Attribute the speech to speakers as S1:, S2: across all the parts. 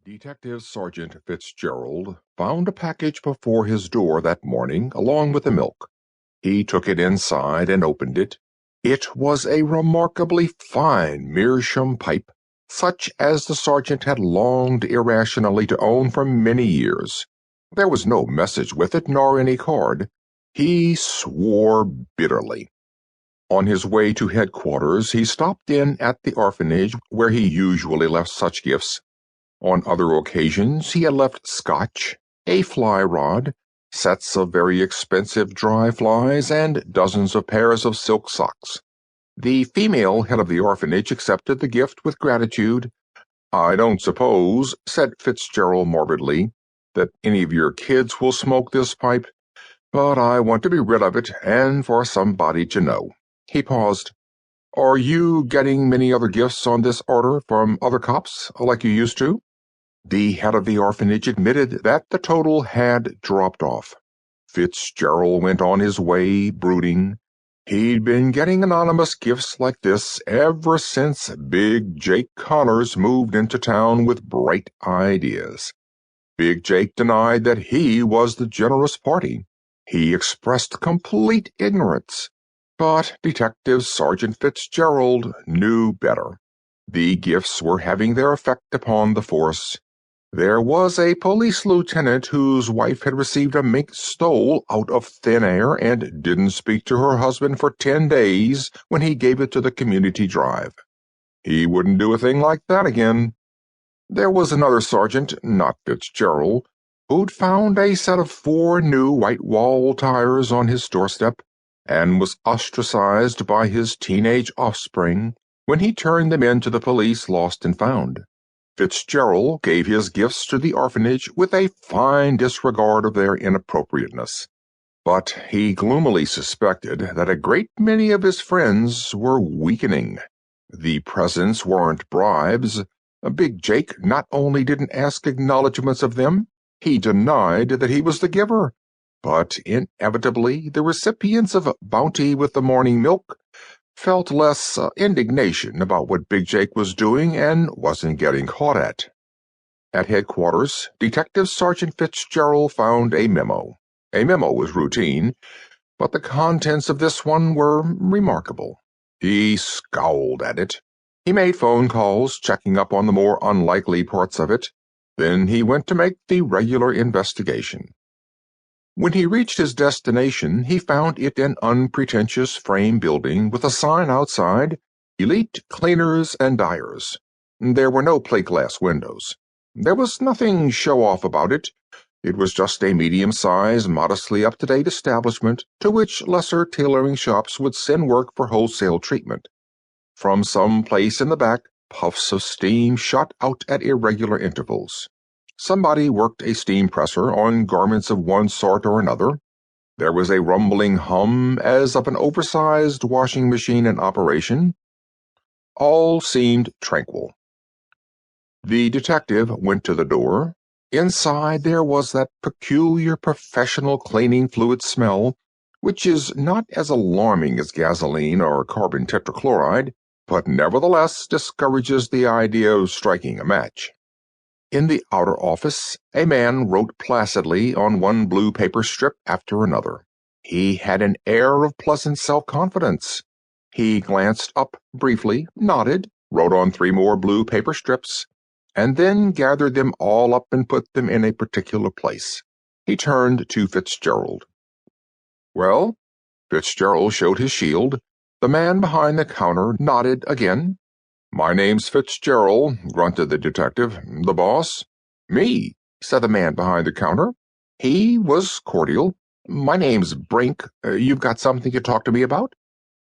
S1: Detective Sergeant Fitzgerald found a package before his door that morning, along with the milk. He took it inside and opened it. It was a remarkably fine meerschaum pipe, such as the sergeant had longed irrationally to own for many years. There was no message with it, nor any card. He swore bitterly. On his way to headquarters, he stopped in at the orphanage where he usually left such gifts. On other occasions, he had left scotch, a fly rod, sets of very expensive dry flies, and dozens of pairs of silk socks. The female head of the orphanage accepted the gift with gratitude. "I don't suppose," said Fitzgerald morbidly, "that any of your kids will smoke this pipe, but I want to be rid of it, and for somebody to know." He paused. "Are you getting many other gifts on this order from other cops, like you used to?" The head of the orphanage admitted that the total had dropped off. Fitzgerald went on his way, brooding. He'd been getting anonymous gifts like this ever since Big Jake Connors moved into town with bright ideas. Big Jake denied that he was the generous party. He expressed complete ignorance. But Detective Sergeant Fitzgerald knew better. The gifts were having their effect upon the force. There was a police lieutenant whose wife had received a mink stole out of thin air and didn't speak to her husband for 10 days when he gave it to the community drive. He wouldn't do a thing like that again. There was another sergeant, not Fitzgerald, who'd found a set of 4 new white wall tires on his doorstep and was ostracized by his teenage offspring when he turned them in to the police lost and found. Fitzgerald gave his gifts to the orphanage with a fine disregard of their inappropriateness, but he gloomily suspected that a great many of his friends were weakening. The presents weren't bribes. Big Jake not only didn't ask acknowledgments of them, he denied that he was the giver. But inevitably, the recipients of bounty with the morning milk felt less indignation about what Big Jake was doing and wasn't getting caught at. At headquarters, Detective Sergeant Fitzgerald found a memo. A memo was routine, but the contents of this one were remarkable. He scowled at it. He made phone calls, checking up on the more unlikely parts of it. Then he went to make the regular investigation. When he reached his destination, he found it an unpretentious frame building with a sign outside, "Elite Cleaners and Dyers." There were no plate-glass windows. There was nothing show-off about it. It was just a medium-sized, modestly up-to-date establishment to which lesser tailoring shops would send work for wholesale treatment. From some place in the back, puffs of steam shot out at irregular intervals. Somebody worked a steam presser on garments of one sort or another. There was a rumbling hum as of an oversized washing machine in operation. All seemed tranquil. The detective went to the door. Inside there was that peculiar professional cleaning fluid smell, which is not as alarming as gasoline or carbon tetrachloride, but nevertheless discourages the idea of striking a match. In the outer office, a man wrote placidly on one blue paper strip after another. He had an air of pleasant self-confidence. He glanced up briefly, nodded, wrote on 3 more blue paper strips, and then gathered them all up and put them in a particular place. He turned to Fitzgerald. "Well?" Fitzgerald showed his shield. The man behind the counter nodded again. "My name's Fitzgerald," grunted the detective. "The boss?" "Me," said the man behind the counter. He was cordial. "My name's Brink. You've got something to talk to me about?"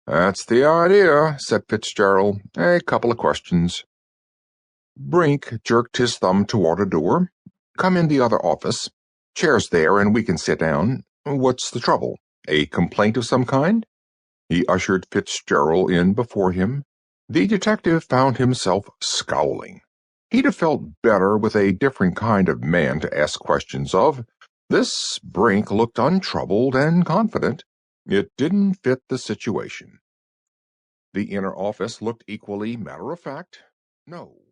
S1: "That's the idea," said Fitzgerald. "A couple of questions." Brink jerked his thumb toward a door. "Come in the other office. Chair's there, and we can sit down. What's the trouble? A complaint of some kind?" He ushered Fitzgerald in before him. The detective found himself scowling. He'd have felt better with a different kind of man to ask questions of. This Brink looked untroubled and confident. It didn't fit the situation. The inner office looked equally matter-of-fact. No.